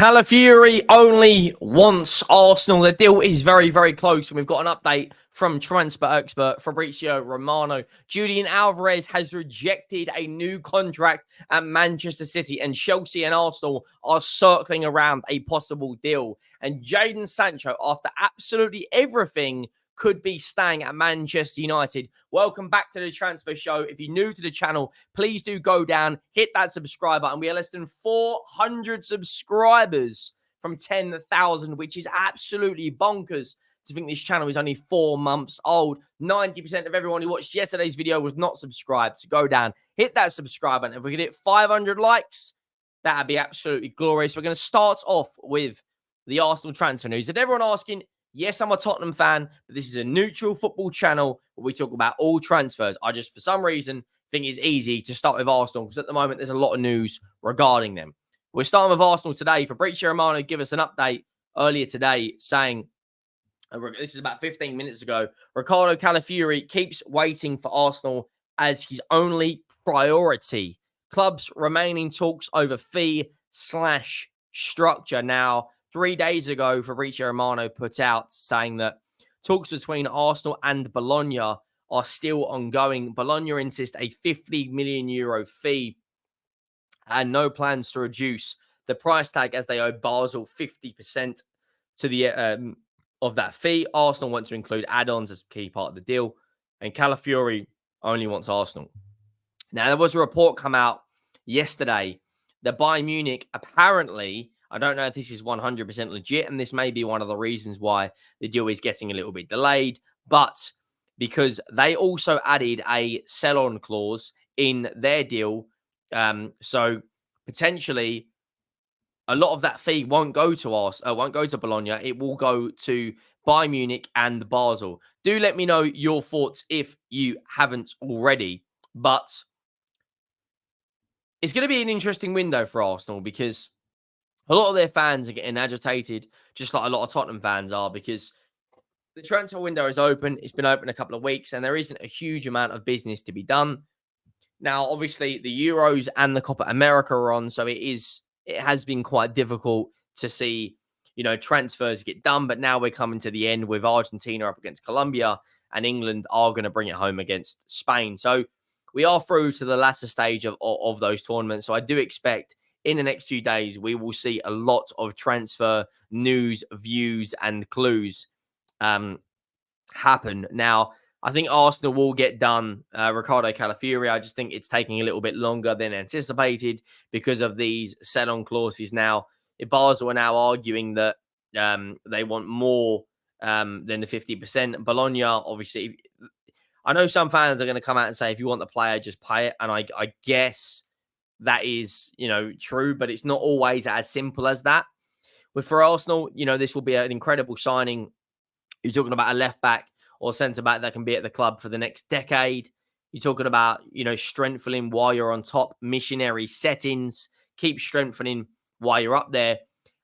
Calafori only wants Arsenal. The deal is very, very close. And we've got an update from transfer expert Fabrizio Romano. Julian Alvarez has rejected a new contract at Manchester City, and Chelsea and Arsenal are circling around a possible deal. And Jadon Sancho, after absolutely everything, could be staying at Manchester United. Welcome back to the transfer show. If you're new to the channel, please do go down, hit that subscribe button. We are less than 400 subscribers from 10,000, which is absolutely bonkers to think this channel is only 4 months old. 90% of everyone who watched yesterday's video was not subscribed. So go down, hit that subscribe button. If we could hit 500 likes, that'd be absolutely glorious. We're going to start off with the Arsenal transfer news. And everyone asking, yes, I'm a Tottenham fan, but this is a neutral football channel where we talk about all transfers. I just, for some reason, think it's easy to start with Arsenal because at the moment there's a lot of news regarding them. We're starting with Arsenal today. Fabrizio Romano gave us an update earlier today saying, this is about 15 minutes ago, Ricardo Calafori keeps waiting for Arsenal as his only priority. Clubs remain in talks over fee/structure. Now, 3 days ago, Fabrizio Romano put out saying that talks between Arsenal and Bologna are still ongoing. Bologna insist a €50 million fee and no plans to reduce the price tag as they owe Basel 50% to the of that fee. Arsenal want to include add-ons as a key part of the deal, and Calafori only wants Arsenal. Now, there was a report come out yesterday that Bayern Munich apparently, I don't know if this is 100% legit, and this may be one of the reasons why the deal is getting a little bit delayed, but because they also added a sell-on clause in their deal, so potentially a lot of that fee won't go to us, won't go to Bologna. It will go to Bayern Munich and Basel. Do let me know your thoughts if you haven't already, but it's going to be an interesting window for Arsenal because a lot of their fans are getting agitated, just like a lot of Tottenham fans are, because the transfer window is open. It's been open a couple of weeks, and there isn't a huge amount of business to be done. Now, obviously, the Euros and the Copa America are on, so it has been quite difficult to see, transfers get done. But now we're coming to the end with Argentina up against Colombia, and England are going to bring it home against Spain. So we are through to the latter stage of those tournaments. So I do expect in the next few days, we will see a lot of transfer news, views, and clues happen. Now, I think Arsenal will get done. Ricardo Calafori, I just think it's taking a little bit longer than anticipated because of these sell-on clauses. Now, Basel are now arguing that they want more than the 50%. Bologna, obviously, I know some fans are going to come out and say, if you want the player, just pay it. And I guess that is, true, but it's not always as simple as that. For Arsenal, this will be an incredible signing. You're talking about a left back or centre back that can be at the club for the next decade. You're talking about, strengthening while you're on top, missionary settings, keep strengthening while you're up there.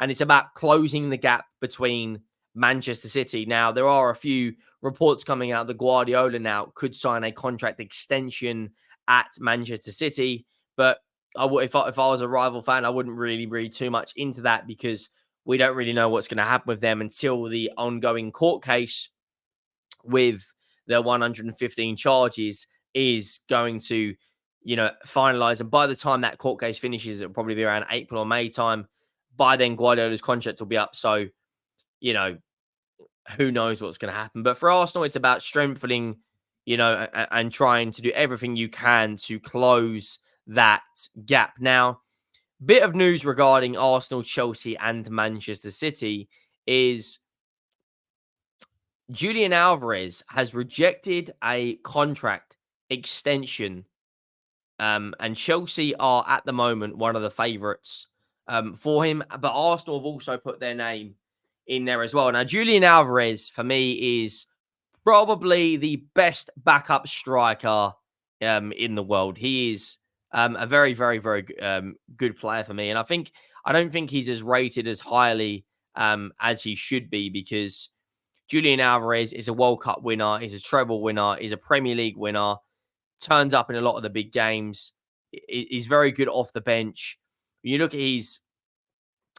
And it's about closing the gap between Manchester City. Now, there are a few reports coming out that Guardiola now could sign a contract extension at Manchester City. But if I was a rival fan, I wouldn't really read too much into that because we don't really know what's going to happen with them until the ongoing court case with their 115 charges is going to, finalize. And by the time that court case finishes, it'll probably be around April or May time. By then, Guardiola's contract will be up. So, who knows what's going to happen. But for Arsenal, it's about strengthening, and trying to do everything you can to close that gap. Now, bit of news regarding Arsenal, Chelsea, and Manchester City is Julian Alvarez has rejected a contract extension, and Chelsea are at the moment one of the favourites for him. But Arsenal have also put their name in there as well. Now, Julian Alvarez, for me, is probably the best backup striker in the world. He is a very, very, very good player for me. And I don't think he's as rated as highly as he should be because Julian Alvarez is a World Cup winner. He's a treble winner. He's a Premier League winner. Turns up in a lot of the big games. He's very good off the bench. When you look at his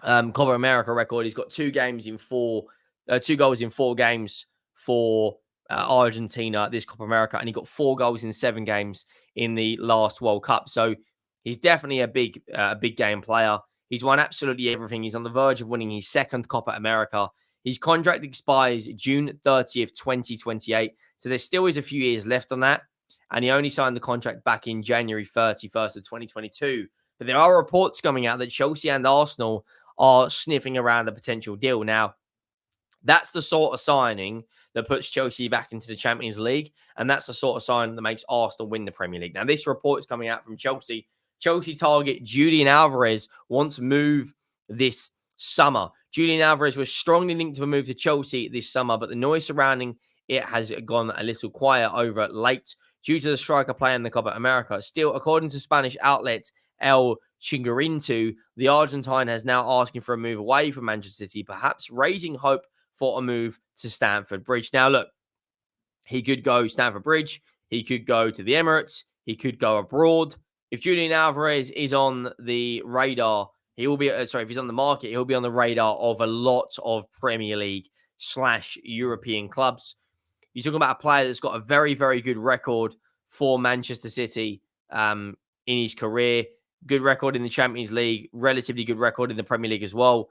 Copa America record. He's got 2 goals in 4 games for Argentina this Copa America, and he got 4 goals in 7 games in the last World Cup. So he's definitely a big game player. He's won absolutely everything. He's on the verge of winning his second Copa America. His contract expires June 30th, 2028. So there still is a few years left on that. And he only signed the contract back in January 31st of 2022. But there are reports coming out that Chelsea and Arsenal are sniffing around a potential deal. Now, that's the sort of signing that puts Chelsea back into the Champions League. And that's the sort of signing that makes Arsenal win the Premier League. Now, this report is coming out from Chelsea. Chelsea target Julian Alvarez wants to move this summer. Julian Alvarez was strongly linked to a move to Chelsea this summer, but the noise surrounding it has gone a little quiet over late due to the striker playing the Copa America. Still, according to Spanish outlet El Chingarintu, the Argentine has now asking for a move away from Manchester City, perhaps raising hope for a move to Stamford Bridge. Now, look, he could go Stamford Bridge. He could go to the Emirates. He could go abroad. If Julian Alvarez is on the radar, he will be, if he's on the market, he'll be on the radar of a lot of Premier League / European clubs. You're talking about a player that's got a very, very good record for Manchester City in his career. Good record in the Champions League, relatively good record in the Premier League as well.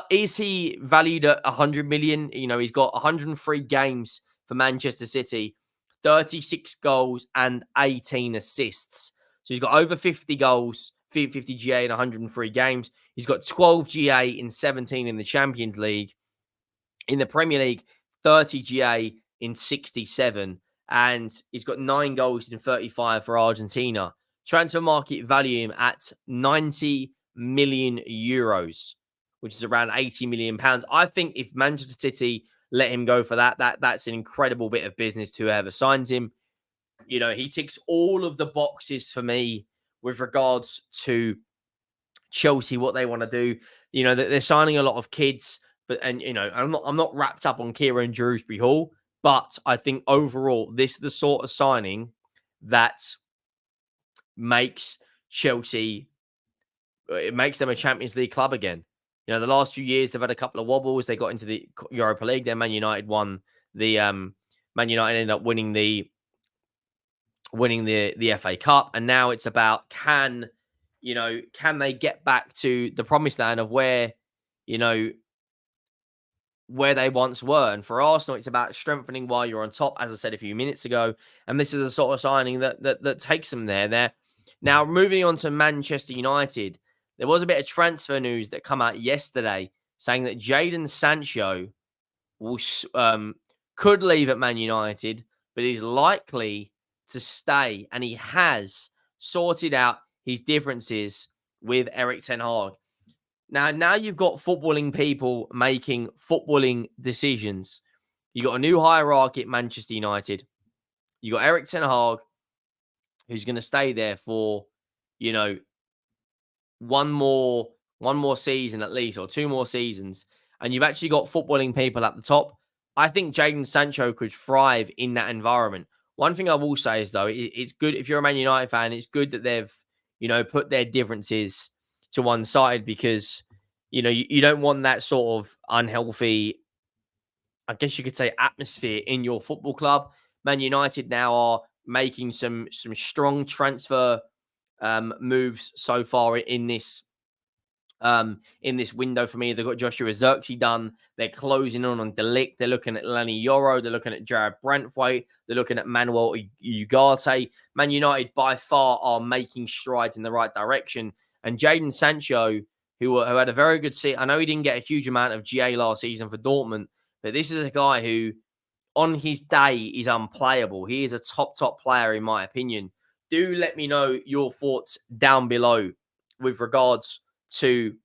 Is he valued at 100 million? You know, he's got 103 games for Manchester City, 36 goals and 18 assists. So he's got over 50 goals, 50 GA in 103 games. He's got 12 GA in 17 in the Champions League. In the Premier League, 30 GA in 67. And he's got 9 goals in 35 for Argentina. Transfer market value him at 90 million euros, which is around 80 million pounds. I think if Manchester City let him go for that's an incredible bit of business to whoever signs him. You know, he ticks all of the boxes for me with regards to Chelsea, what they want to do. You know, they're signing a lot of kids, I'm not wrapped up on Kieran Dewsbury Hall, but I think overall this is the sort of signing that makes Chelsea, it makes them a Champions League club again. You know, the last few years they've had a couple of wobbles. They got into the Europa League. Then Man United won the Man United ended up winning the FA Cup, and now it's about can they get back to the promised land of where they once were. And for Arsenal, it's about strengthening while you're on top, as I said a few minutes ago. And this is the sort of signing that takes them there. Now, moving on to Manchester United, there was a bit of transfer news that come out yesterday saying that Jadon Sancho could leave at Man United, but is likely to stay. And he has sorted out his differences with Erik ten Hag. Now you've got footballing people making footballing decisions. You got a new hierarchy at Manchester United. You got Erik ten Hag, who's going to stay there for, one more season at least, or 2 more seasons. And you've actually got footballing people at the top. I think Jadon Sancho could thrive in that environment. One thing I will say is, though, it's good if you're a Man United fan, it's good that they've, put their differences to one side, because, you don't want that sort of unhealthy, I guess you could say, atmosphere in your football club. Man United now are making some strong transfer moves so far in this window for me. They've got Joshua Zirkzee done. They're closing on De Ligt. They're looking at Lenny Yoro. They're looking at Jared Brantwaite. They're looking at Manuel Ugarte. Man United by far are making strides in the right direction. And Jadon Sancho, who had a very good season. I know he didn't get a huge amount of GA last season for Dortmund, but this is a guy who, on his day, is unplayable. He is a top player, in my opinion. Do let me know your thoughts down below with regards to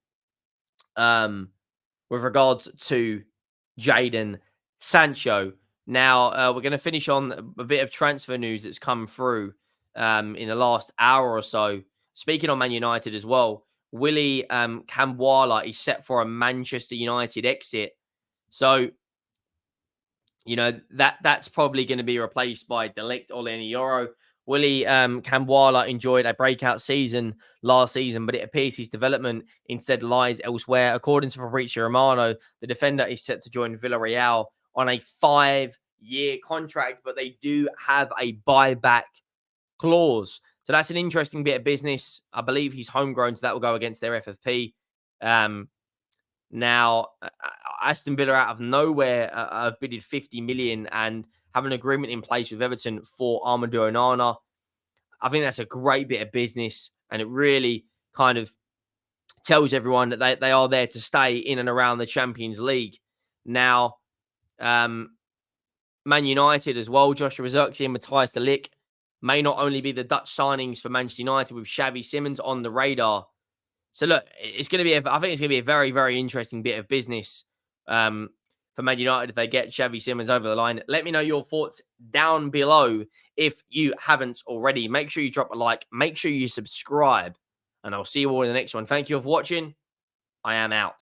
Jadon Sancho. Now, we're going to finish on a bit of transfer news that's come through in the last hour or so. Speaking on Man United as well, Willy Kambwala is set for a Manchester United exit. So, that's probably going to be replaced by De Ligt or Lenny Yoro. Willie Kambwala enjoyed a breakout season last season, but it appears his development instead lies elsewhere. According to Fabrizio Romano, the defender is set to join Villarreal on a 5-year contract, but they do have a buyback clause. So that's an interesting bit of business. I believe he's homegrown, so that will go against their FFP. Now, Aston Villa out of nowhere have bidded 50 million and have an agreement in place with Everton for Amadou Onana. I think that's a great bit of business, and it really kind of tells everyone that they are there to stay in and around the Champions League. Now, Man United as well, Joshua Zirkzee and Matthias de Ligt may not only be the Dutch signings for Manchester United with Xavi Simons on the radar. So look, it's going to be, I think it's going to be a very, very interesting bit of business for Man United if they get Xavi Simons over the line. Let me know your thoughts down below if you haven't already. Make sure you drop a like. Make sure you subscribe. And I'll see you all in the next one. Thank you for watching. I am out.